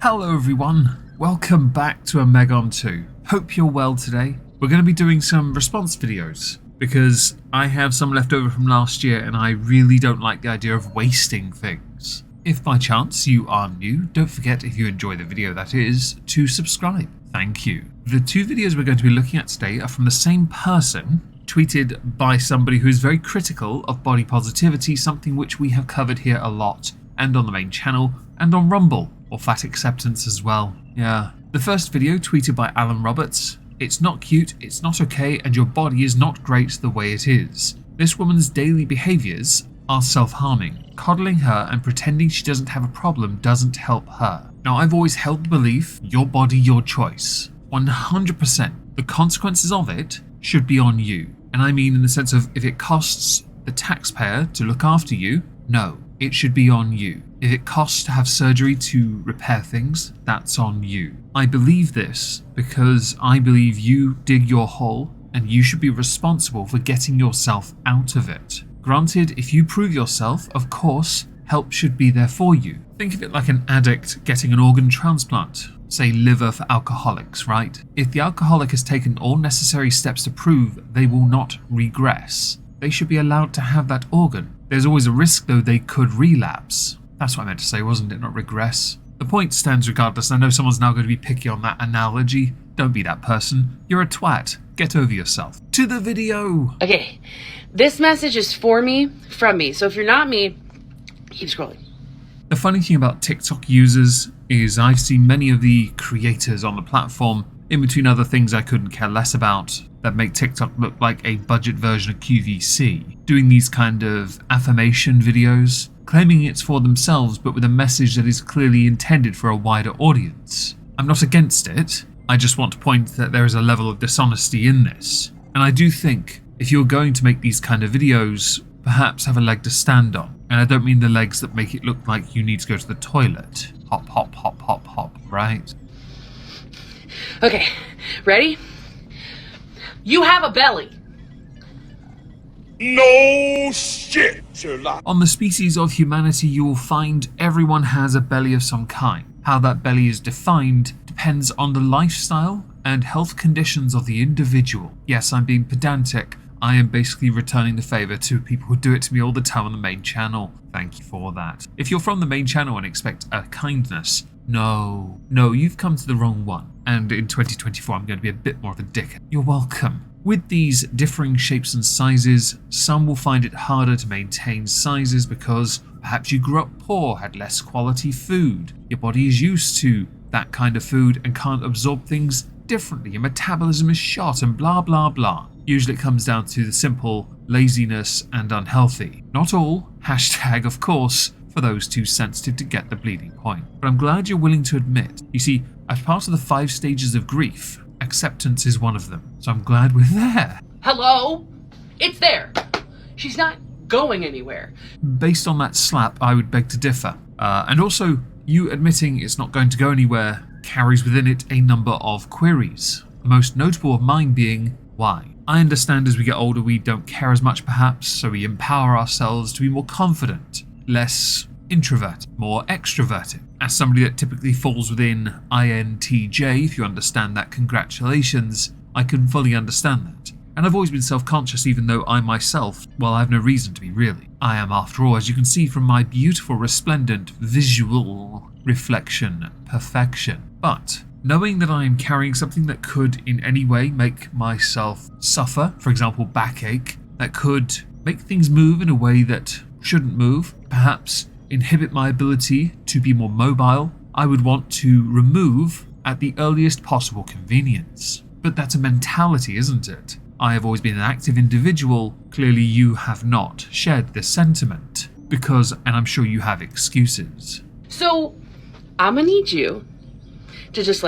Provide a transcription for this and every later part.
Hello everyone, welcome back to Omegon 2. Hope you're well today. We're going to be doing some response videos because I have some left over from last year and I really don't like the idea of wasting things. If by chance you are new, don't forget, if you enjoy the video that is, to subscribe. Thank you. The two videos we're going to be looking at today are from the same person, tweeted by somebody who is very critical of body positivity, something which we have covered here a lot, and on the main channel, and on Rumble, or fat acceptance as well. Yeah. The first video, tweeted by Alan Roberts, "It's not cute, it's not okay, and your body is not great the way it is. This woman's daily behaviours are self-harming. Coddling her and pretending she doesn't have a problem doesn't help her." Now, I've always held the belief, your body, your choice. 100%. The consequences of it should be on you. And I mean in the sense of, if it costs the taxpayer to look after you, no, it should be on you. If it costs to have surgery to repair things, that's on you. I believe this because I believe you dig your hole and you should be responsible for getting yourself out of it. Granted, if you prove yourself, of course, help should be there for you. Think of it like an addict getting an organ transplant, say liver for alcoholics, right? If the alcoholic has taken all necessary steps to prove they will not regress, they should be allowed to have that organ. There's always a risk though they could relapse. That's what I meant to say, wasn't it? Not regress. The point stands regardless. I know someone's now going to be picky on that analogy. Don't be that person. You're a twat. Get over yourself. To the video. Okay, this message is for me, from me. So if you're not me, keep scrolling. The funny thing about TikTok users is I've seen many of the creators on the platform, in between other things I couldn't care less about, that make TikTok look like a budget version of QVC, doing these kind of affirmation videos, claiming it's for themselves but with a message that is clearly intended for a wider audience. I'm not against it, I just want to point that there is a level of dishonesty in this. And I do think if you're going to make these kind of videos, perhaps have a leg to stand on. And I don't mean the legs that make it look like you need to go to the toilet. Hop, hop, hop, hop, hop, right? Okay, ready? You have a belly. No shit, Sherlock. On the species of humanity, you will find everyone has a belly of some kind. How that belly is defined depends on the lifestyle and health conditions of the individual. Yes, I'm being pedantic. I am basically returning the favour to people who do it to me all the time on the main channel. Thank you for that. If you're from the main channel and expect a kindness, no, you've come to the wrong one. And in 2024, I'm going to be a bit more of a dick. You're welcome. With these differing shapes and sizes, some will find it harder to maintain sizes because perhaps you grew up poor, had less quality food. Your body is used to that kind of food and can't absorb things differently. Your metabolism is shot and blah, blah, blah. Usually it comes down to the simple laziness and unhealthy. Not all, hashtag of course, for those too sensitive to get the bleeding point. But I'm glad you're willing to admit. You see, as part of the 5 stages of grief, acceptance is one of them. So I'm glad we're there. Hello? It's there. She's not going anywhere. Based on that slap, I would beg to differ. And also, you admitting it's not going to go anywhere carries within it a number of queries. The most notable of mine being, why? I understand as we get older we don't care as much perhaps, so we empower ourselves to be more confident, less introverted, more extroverted. As somebody that typically falls within INTJ, if you understand that, congratulations, I can fully understand that. And I've always been self-conscious even though I myself, well, I have no reason to be really. I am, after all, as you can see from my beautiful resplendent visual reflection, perfection. But knowing that I am carrying something that could in any way make myself suffer, for example backache, that could make things move in a way that shouldn't move, perhaps inhibit my ability to be more mobile, I would want to remove at the earliest possible convenience. But that's a mentality, isn't it? I have always been an active individual. Clearly you have not shared this sentiment because, and I'm sure you have excuses. So, I'm gonna need you to just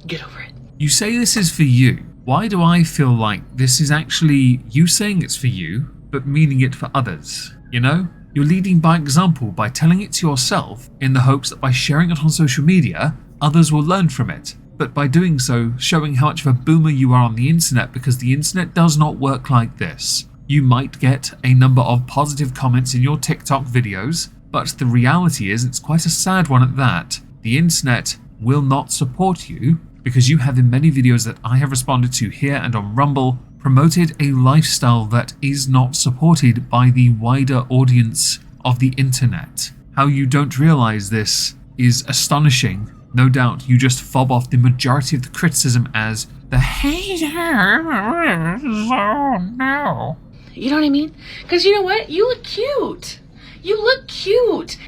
get over it. You say this is for you. Why do I feel like this is actually you saying it's for you, but meaning it for others? You know? You're leading by example by telling it to yourself in the hopes that by sharing it on social media, others will learn from it. But by doing so, showing how much of a boomer you are on the internet, because the internet does not work like this. You might get a number of positive comments in your TikTok videos, But the reality is, it's quite a sad one at that. The internet will not support you because you have, in many videos that I have responded to here and on Rumble, promoted a lifestyle that is not supported by the wider audience of the internet. How you don't realize this is astonishing. No doubt you just fob off the majority of the criticism as the haters. Oh no. You know what I mean? Because you know what? You look cute. You look cute.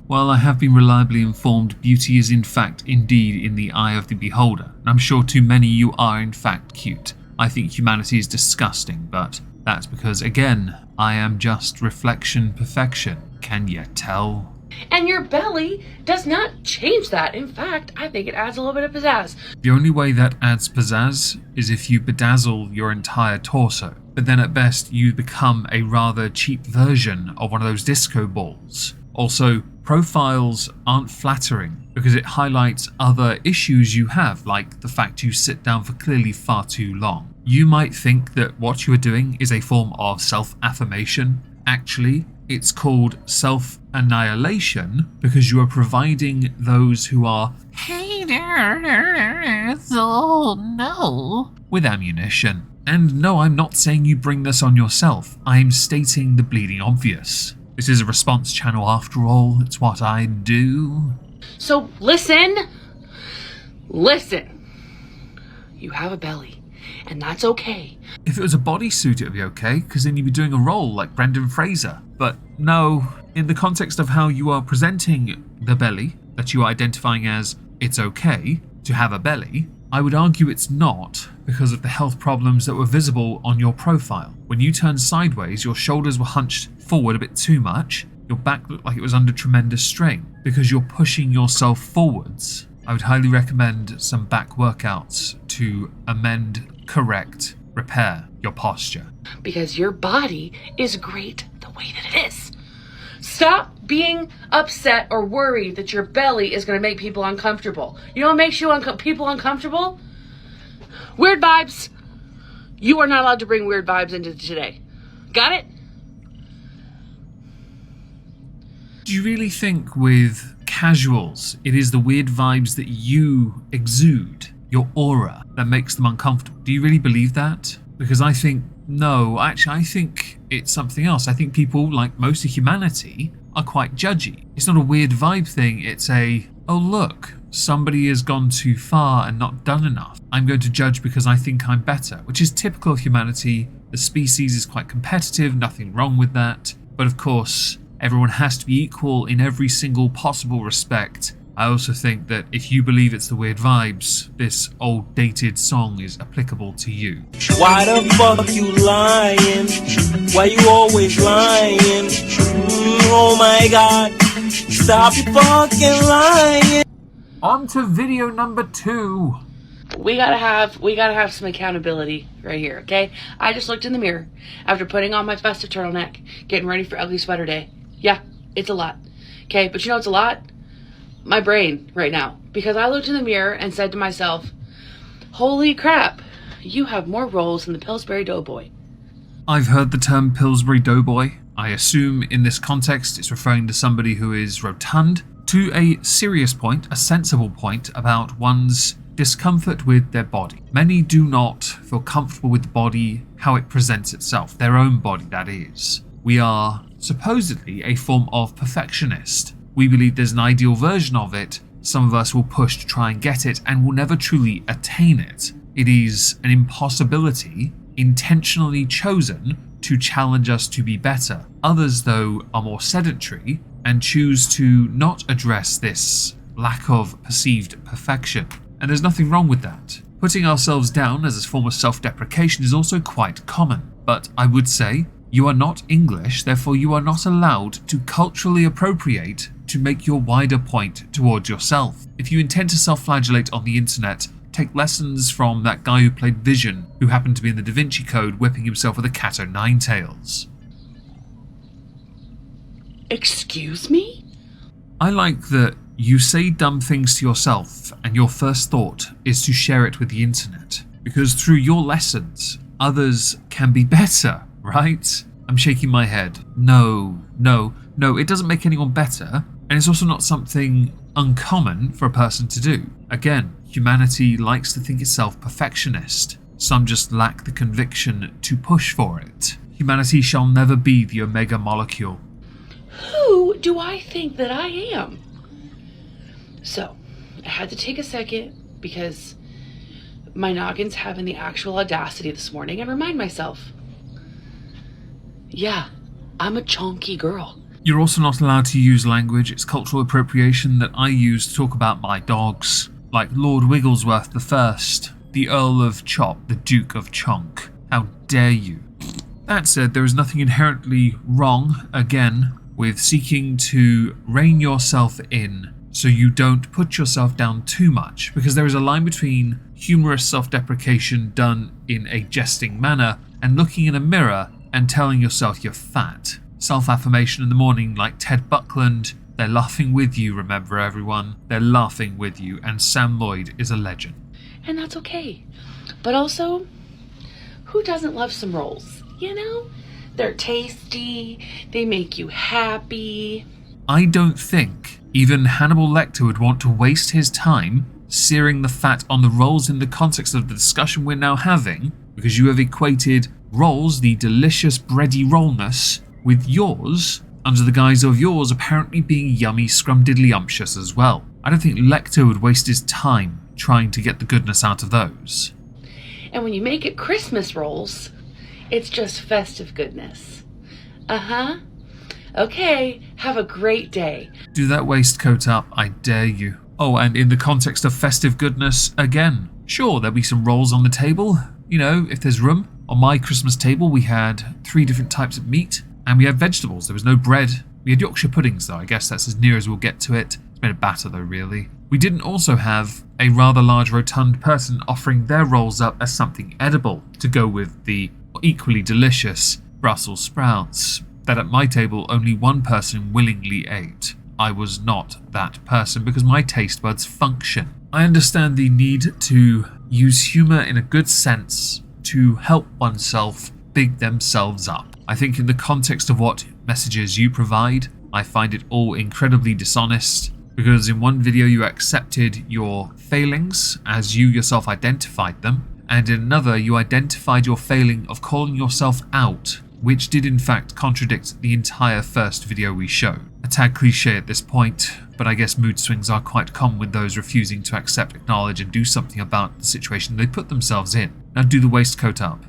While I have been reliably informed beauty is in fact indeed in the eye of the beholder, and I'm sure to many you are in fact cute. I think humanity is disgusting, but that's because, again, I am just reflection perfection. Can you tell? And your belly does not change that. In fact, I think it adds a little bit of pizzazz. The only way that adds pizzazz is if you bedazzle your entire torso, but then at best you become a rather cheap version of one of those disco balls. Also, profiles aren't flattering because it highlights other issues you have, like the fact you sit down for clearly far too long. You might think that what you are doing is a form of self-affirmation. Actually, it's called self-annihilation because you are providing those who are haters, oh no, with ammunition. And no, I'm not saying you bring this on yourself. I'm stating the bleeding obvious. This is a response channel after all. It's what I do. So listen. You have a belly, and that's okay. If it was a bodysuit, it would be okay, because then you'd be doing a role like Brendan Fraser. But no, in the context of how you are presenting the belly, that you are identifying as it's okay to have a belly, I would argue it's not because of the health problems that were visible on your profile. When you turned sideways, your shoulders were hunched forward a bit too much, your back looked like it was under tremendous strain because you're pushing yourself forwards. I would highly recommend some back workouts to amend, correct, repair your posture. Because your body is great the way that it is. Stop being upset or worried that your belly is going to make people uncomfortable. You know what makes you people uncomfortable? Weird vibes. You are not allowed to bring weird vibes into today. Got it? Do you really think with casuals, it is the weird vibes that you exude, your aura, that makes them uncomfortable? Do you really believe that? Because I think, no, actually I think it's something else. I think people, like most of humanity, are quite judgy. It's not a weird vibe thing, it's a, oh look, somebody has gone too far and not done enough. I'm going to judge because I think I'm better, which is typical of humanity. The species is quite competitive, nothing wrong with that. But of course, everyone has to be equal in every single possible respect. I also think that if you believe it's the weird vibes, this old dated song is applicable to you. Why the fuck you lying? Why you always lying? Oh my god, stop your fucking lying. On to video number 2. We gotta have some accountability right here, okay? I just looked in the mirror after putting on my festive turtleneck, getting ready for ugly sweater day. Yeah, it's a lot. Okay, but you know what's a lot? My brain right now. Because I looked in the mirror and said to myself, holy crap, you have more rolls than the Pillsbury Doughboy. I've heard the term Pillsbury Doughboy. I assume in this context it's referring to somebody who is rotund, to a serious point, a sensible point about one's discomfort with their body. Many do not feel comfortable with the body, how it presents itself, their own body that is. We are supposedly a form of perfectionist. We believe there's an ideal version of it. Some of us will push to try and get it and will never truly attain it. It is an impossibility intentionally chosen to challenge us to be better. Others, though, are more sedentary and choose to not address this lack of perceived perfection. And there's nothing wrong with that. Putting ourselves down as a form of self-deprecation is also quite common. But I would say, you are not English, therefore you are not allowed to culturally appropriate to make your wider point towards yourself. If you intend to self-flagellate on the internet, take lessons from that guy who played Vision, who happened to be in the Da Vinci Code whipping himself with a cat o' nine tails. Excuse me? I like that you say dumb things to yourself and your first thought is to share it with the internet. Because through your lessons, others can be better, right? I'm shaking my head. No, it doesn't make anyone better, and it's also not something uncommon for a person to do. Again, humanity likes to think itself perfectionist. Some just lack the conviction to push for it. Humanity shall never be the Omega molecule. Who do I think that I am? So, I had to take a second because my noggin's having the actual audacity this morning and remind myself, yeah, I'm a chonky girl. You're also not allowed to use language. It's cultural appropriation that I use to talk about my dogs, like Lord Wigglesworth the First, the Earl of Chop, the Duke of Chonk. How dare you? That said, there is nothing inherently wrong, again, with seeking to rein yourself in so you don't put yourself down too much, because there is a line between humorous self-deprecation done in a jesting manner and looking in a mirror and telling yourself you're fat. Self-affirmation in the morning like Ted Buckland, they're laughing with you, remember everyone, they're laughing with you, and Sam Lloyd is a legend. And that's okay. But also, who doesn't love some rolls? You know? They're tasty, they make you happy. I don't think even Hannibal Lecter would want to waste his time searing the fat on the rolls in the context of the discussion we're now having, because you have equated rolls, the delicious bready rollness, with yours, under the guise of yours apparently being yummy scrumdiddlyumptious as well. I don't think Lecter would waste his time trying to get the goodness out of those. And when you make it Christmas rolls, it's just festive goodness. Okay, have a great day. Do that waistcoat up, I dare you. Oh, and in the context of festive goodness, again, sure, there'll be some rolls on the table, you know, if there's room. On my Christmas table, we had 3 different types of meat, and we had vegetables. There was no bread. We had Yorkshire puddings, though. I guess that's as near as we'll get to it. It's made of batter, though, really. We didn't also have a rather large rotund person offering their rolls up as something edible to go with the equally delicious Brussels sprouts that at my table only one person willingly ate. I was not that person because my taste buds function. I understand the need to use humour in a good sense to help oneself big themselves up. I think in the context of what messages you provide, I find it all incredibly dishonest, because in one video you accepted your failings as you yourself identified them, and in another you identified your failing of calling yourself out, which did in fact contradict the entire first video we showed. A tad cliche at this point, but I guess mood swings are quite common with those refusing to accept, acknowledge and do something about the situation they put themselves in. Now do the waistcoat up.